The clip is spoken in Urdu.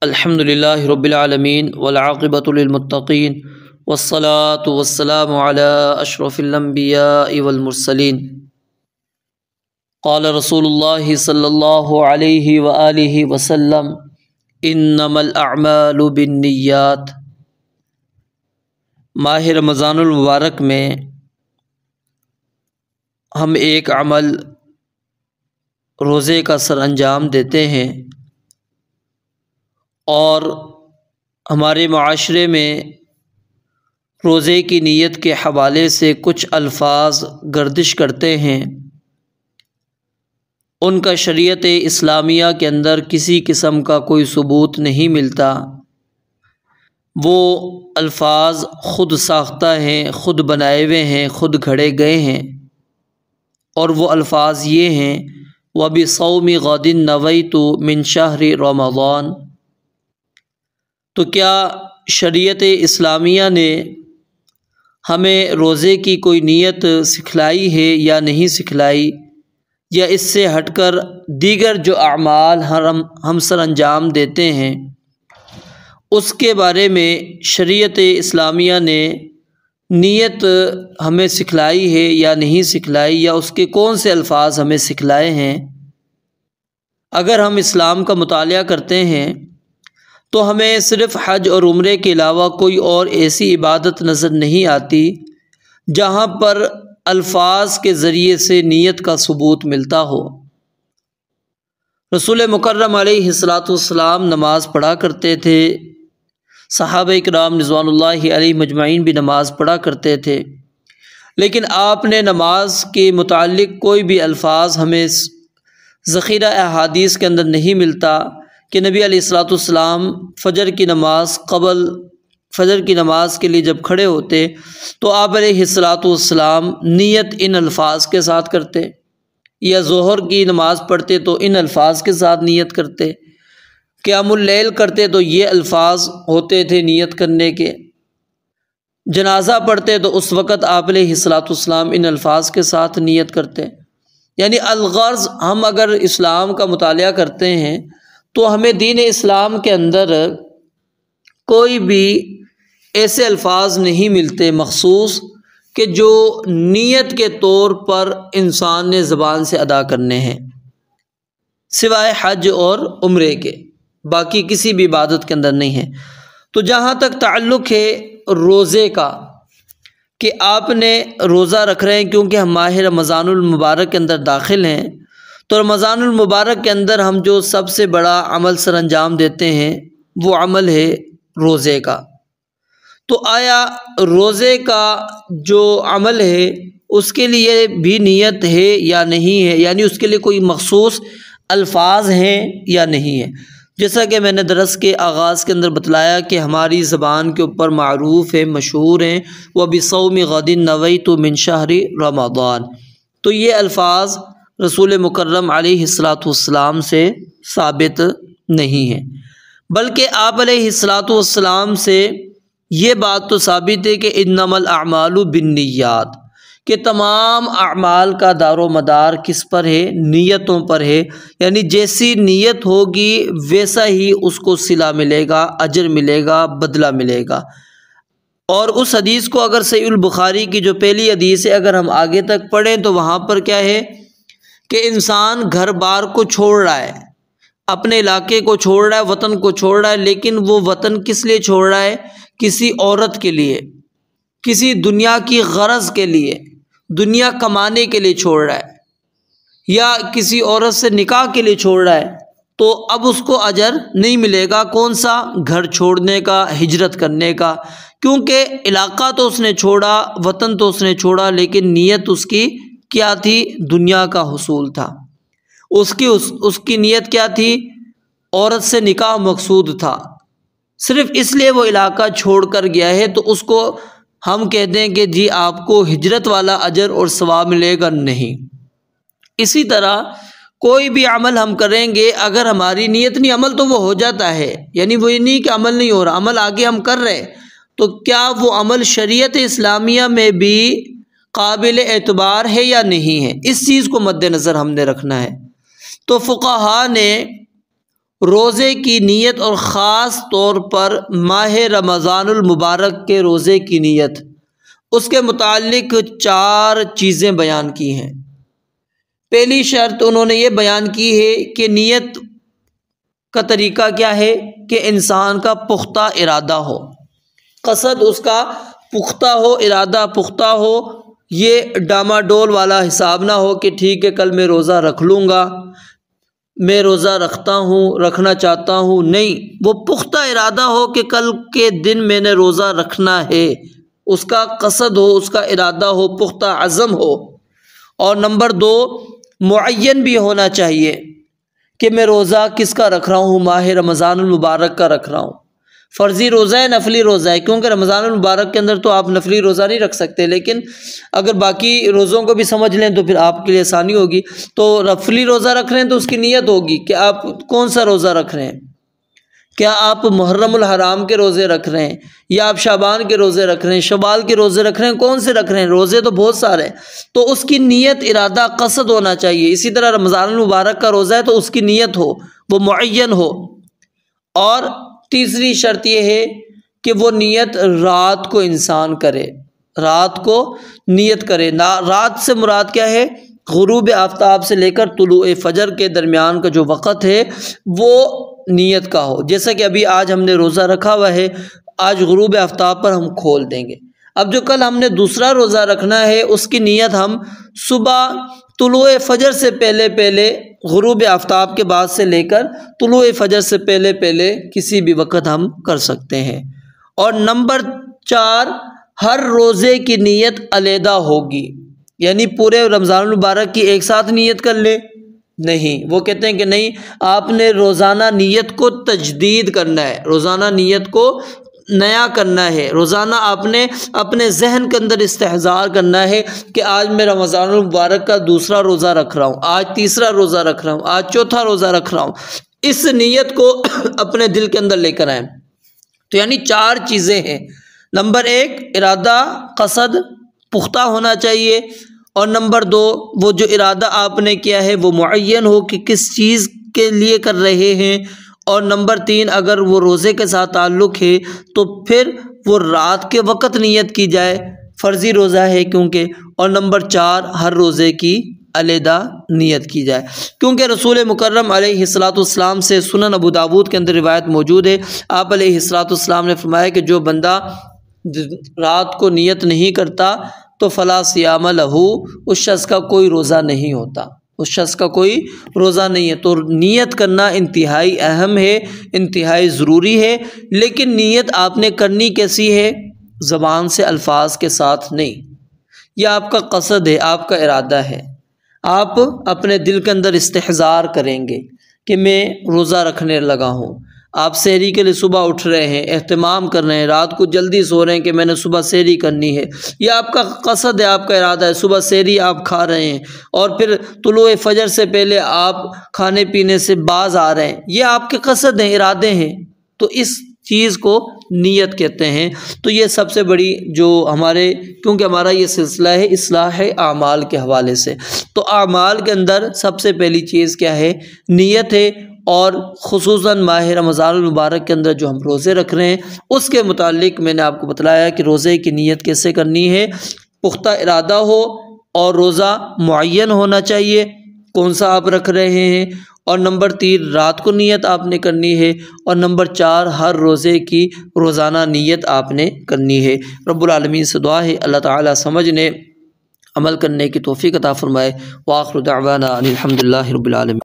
الحمد للہ رب العالمین والعاقبۃ للمتقین والصلاة والسلام علی اشرف الانبیاء والمرسلین۔ قال رسول اللہ صلی اللہ علیہ وآلہ وسلم انما الاعمال بالنیات۔ ماہ رمضان المبارک میں ہم ایک عمل روزے کا سر انجام دیتے ہیں، اور ہمارے معاشرے میں روزے کی نیت کے حوالے سے کچھ الفاظ گردش کرتے ہیں۔ ان کا شریعت اسلامیہ کے اندر کسی قسم کا کوئی ثبوت نہیں ملتا۔ وہ الفاظ خود ساختہ ہیں، خود بنائے ہوئے ہیں، خود گھڑے گئے ہیں، اور وہ الفاظ یہ ہیں وَبِصَوْمِ غَدٍ نَوَيْتُ مِنْ شَهْرِ رَمَضَانَ۔ تو کیا شریعت اسلامیہ نے ہمیں روزے کی کوئی نیت سکھلائی ہے یا نہیں سکھلائی، یا اس سے ہٹ کر دیگر جو اعمال ہم سر انجام دیتے ہیں اس کے بارے میں شریعت اسلامیہ نے نیت ہمیں سکھلائی ہے یا نہیں سکھلائی، یا اس کے کون سے الفاظ ہمیں سکھلائے ہیں؟ اگر ہم اسلام کا مطالعہ کرتے ہیں تو ہمیں صرف حج اور عمرے کے علاوہ کوئی اور ایسی عبادت نظر نہیں آتی جہاں پر الفاظ کے ذریعے سے نیت کا ثبوت ملتا ہو۔ رسول مکرم علیہ الصلاۃ والسلام نماز پڑھا کرتے تھے، صحابہ کرام رضوان اللہ علیہ مجمعین بھی نماز پڑھا کرتے تھے، لیکن آپ نے نماز کے متعلق کوئی بھی الفاظ ہمیں ذخیرہ احادیث کے اندر نہیں ملتا کہ نبی علیہ الصلاۃ والسلام فجر کی نماز کے لیے جب کھڑے ہوتے تو آپ علیہ الصلاۃ والسلام نیت ان الفاظ کے ساتھ کرتے، یا ظہر کی نماز پڑھتے تو ان الفاظ کے ساتھ نیت کرتے، قیام اللیل کرتے تو یہ الفاظ ہوتے تھے نیت کرنے کے، جنازہ پڑھتے تو اس وقت آپ علیہ الصلاۃ والسلام ان الفاظ کے ساتھ نیت کرتے۔ یعنی الغرض ہم اگر اسلام کا مطالعہ کرتے ہیں تو ہمیں دین اسلام کے اندر کوئی بھی ایسے الفاظ نہیں ملتے مخصوص کہ جو نیت کے طور پر انسان نے زبان سے ادا کرنے ہیں، سوائے حج اور عمرے کے، باقی کسی بھی عبادت کے اندر نہیں ہے۔ تو جہاں تک تعلق ہے روزے کا کہ آپ نے روزہ رکھ رہے ہیں، کیونکہ ہم ماہ رمضان المبارک کے اندر داخل ہیں، تو رمضان المبارک کے اندر ہم جو سب سے بڑا عمل سر انجام دیتے ہیں وہ عمل ہے روزے کا۔ تو آیا روزے کا جو عمل ہے اس کے لیے بھی نیت ہے یا نہیں ہے، یعنی اس کے لیے کوئی مخصوص الفاظ ہیں یا نہیں ہے؟ جیسا کہ میں نے درس کے آغاز کے اندر بتلایا کہ ہماری زبان کے اوپر معروف ہے، مشہور ہیں وَبِصَوْمِ غَدٍ نَوَيْتُ مِنْ شَهْرِ رَمَضَانَ۔ تو یہ الفاظ رسول مکرم علیہ الصلاۃ والسلام سے ثابت نہیں ہے، بلکہ آپ علیہ الصلاۃ والسلام سے یہ بات تو ثابت ہے کہ انما الاعمال بالنیات، کہ تمام اعمال کا دار و مدار کس پر ہے؟ نیتوں پر ہے، یعنی جیسی نیت ہوگی ویسا ہی اس کو صلہ ملے گا، اجر ملے گا، بدلہ ملے گا۔ اور اس حدیث کو اگر صحیح البخاری کی جو پہلی حدیث ہے اگر ہم آگے تک پڑھیں تو وہاں پر کیا ہے کہ انسان گھر بار کو چھوڑ رہا ہے، اپنے علاقے کو چھوڑ رہا ہے، وطن کو چھوڑ رہا ہے، لیکن وہ وطن کس لیے چھوڑ رہا ہے؟ کسی عورت کے لیے، کسی دنیا کی غرض کے لیے، دنیا کمانے کے لیے چھوڑ رہا ہے، یا کسی عورت سے نکاح کے لیے چھوڑ رہا ہے، تو اب اس کو اجر نہیں ملے گا۔ کون سا؟ گھر چھوڑنے کا، ہجرت کرنے کا، کیونکہ علاقہ تو اس نے چھوڑا، وطن تو اس نے چھوڑا، لیکن نیت اس کی کیا تھی؟ دنیا کا حصول تھا۔ اس کی نیت کیا تھی؟ عورت سے نکاح مقصود تھا، صرف اس لیے وہ علاقہ چھوڑ کر گیا ہے، تو اس کو ہم کہتے ہیں کہ جی آپ کو ہجرت والا اجر اور ثواب ملے گا؟ نہیں۔ اسی طرح کوئی بھی عمل ہم کریں گے، اگر ہماری نیت نہیں، عمل تو وہ ہو جاتا ہے، یعنی وہ یہ نہیں کہ عمل نہیں ہو رہا، عمل آگے ہم کر رہے، تو کیا وہ عمل شریعت اسلامیہ میں بھی قابل اعتبار ہے یا نہیں ہے؟ اس چیز کو مد نظر ہم نے رکھنا ہے۔ تو فقہا نے روزے کی نیت اور خاص طور پر ماہ رمضان المبارک کے روزے کی نیت، اس کے متعلق 4 چیزیں بیان کی ہیں۔ پہلی شرط انہوں نے یہ بیان کی ہے کہ نیت کا طریقہ کیا ہے کہ انسان کا پختہ ارادہ ہو، قصد اس کا پختہ ہو، ارادہ پختہ ہو، یہ ڈاماڈول والا حساب نہ ہو کہ ٹھیک ہے کل میں روزہ رکھ لوں گا، میں روزہ رکھتا ہوں، رکھنا چاہتا ہوں، نہیں، وہ پختہ ارادہ ہو کہ کل کے دن میں نے روزہ رکھنا ہے، اس کا قصد ہو، اس کا ارادہ ہو، پختہ عزم ہو۔ اور نمبر 2، معین بھی ہونا چاہیے کہ میں روزہ کس کا رکھ رہا ہوں، ماہ رمضان المبارک کا رکھ رہا ہوں، فرضی روزہ ہے، نفلی روزہ ہے، کیونکہ رمضان المبارک کے اندر تو آپ نفلی روزہ نہیں رکھ سکتے، لیکن اگر باقی روزوں کو بھی سمجھ لیں تو پھر آپ کے لیے آسانی ہوگی۔ تو نفلی روزہ رکھ رہے ہیں تو اس کی نیت ہوگی کہ آپ کون سا روزہ رکھ رہے ہیں، کیا آپ محرم الحرام کے روزے رکھ رہے ہیں، یا آپ شعبان کے روزے رکھ رہے ہیں، شوال کے روزے رکھ رہے ہیں، کون سے رکھ رہے ہیں، روزے تو بہت سارے ہیں، تو اس کی نیت، ارادہ، قصد ہونا چاہیے۔ اسی طرح رمضان المبارک کا روزہ ہے تو اس کی نیت ہو، وہ معین ہو۔ اور تیسری شرط یہ ہے کہ وہ نیت رات کو انسان کرے، رات کو نیت کرے۔ رات سے مراد کیا ہے؟ غروب آفتاب سے لے کر طلوع فجر کے درمیان کا جو وقت ہے وہ نیت کا ہو۔ جیسا کہ ابھی آج ہم نے روزہ رکھا ہوا ہے، آج غروب آفتاب پر ہم کھول دیں گے۔ اب جو کل ہم نے دوسرا روزہ رکھنا ہے اس کی نیت ہم صبح طلوع فجر سے پہلے غروب آفتاب کے بعد سے لے کر طلوع فجر سے پہلے کسی بھی وقت ہم کر سکتے ہیں۔ اور نمبر 4، ہر روزے کی نیت علیحدہ ہوگی، یعنی پورے رمضان المبارک کی ایک ساتھ نیت کر لے، نہیں، وہ کہتے ہیں کہ نہیں، آپ نے روزانہ نیت کو تجدید کرنا ہے، روزانہ نیت کو نیا کرنا ہے، روزانہ آپ نے اپنے ذہن کے اندر استحضار کرنا ہے کہ آج میں رمضان المبارک کا دوسرا روزہ رکھ رہا ہوں، آج تیسرا روزہ رکھ رہا ہوں، آج چوتھا روزہ رکھ رہا ہوں، اس نیت کو اپنے دل کے اندر لے کر آئیں۔ تو یعنی 4 چیزیں ہیں۔ نمبر 1، ارادہ، قصد پختہ ہونا چاہیے، اور نمبر 2، وہ جو ارادہ آپ نے کیا ہے وہ معین ہو کہ کس چیز کے لیے کر رہے ہیں، اور نمبر 3، اگر وہ روزے کے ساتھ تعلق ہے تو پھر وہ رات کے وقت نیت کی جائے، فرضی روزہ ہے کیونکہ، اور نمبر 4، ہر روزے کی علیحدہ نیت کی جائے، کیونکہ رسول مکرم علیہ الصلاۃ والسلام سے سنن ابو داود کے اندر روایت موجود ہے، آپ علیہ الصلاۃ والسلام نے فرمایا کہ جو بندہ رات کو نیت نہیں کرتا تو فلا صیام لہ، اس شخص کا کوئی روزہ نہیں ہوتا، اس شخص کا کوئی روزہ نہیں ہے۔ تو نیت کرنا انتہائی اہم ہے، انتہائی ضروری ہے، لیکن نیت آپ نے کرنی کیسی ہے؟ زبان سے، الفاظ کے ساتھ نہیں، یہ آپ کا قصد ہے، آپ کا ارادہ ہے، آپ اپنے دل کے اندر استحضار کریں گے کہ میں روزہ رکھنے لگا ہوں۔ آپ سحری کے لیے صبح اٹھ رہے ہیں، اہتمام کر رہے ہیں، رات کو جلدی سو رہے ہیں کہ میں نے صبح سحری کرنی ہے، یہ آپ کا قصد ہے، آپ کا ارادہ ہے، صبح سحری آپ کھا رہے ہیں، اور پھر طلوع فجر سے پہلے آپ کھانے پینے سے باز آ رہے ہیں، یہ آپ کے قصد ہیں، ارادے ہیں، تو اس چیز کو نیت کہتے ہیں۔ تو یہ سب سے بڑی جو ہمارے، کیونکہ ہمارا یہ سلسلہ ہے اصلاح اعمال کے حوالے سے، تو اعمال کے اندر سب سے پہلی چیز کیا ہے؟ نیت ہے، اور خصوصاً ماہ رمضان المبارک کے اندر جو ہم روزے رکھ رہے ہیں اس کے متعلق میں نے آپ کو بتلایا کہ روزے کی نیت کیسے کرنی ہے، پختہ ارادہ ہو، اور روزہ معین ہونا چاہیے کون سا آپ رکھ رہے ہیں، اور نمبر 3، رات کو نیت آپ نے کرنی ہے، اور نمبر 4، ہر روزے کی روزانہ نیت آپ نے کرنی ہے۔ رب العالمین سے دعا ہے اللہ تعالیٰ سمجھنے، عمل کرنے کی توفیق عطا فرمائے۔ وآخر دعوانا ان الحمد للہ رب العالمین۔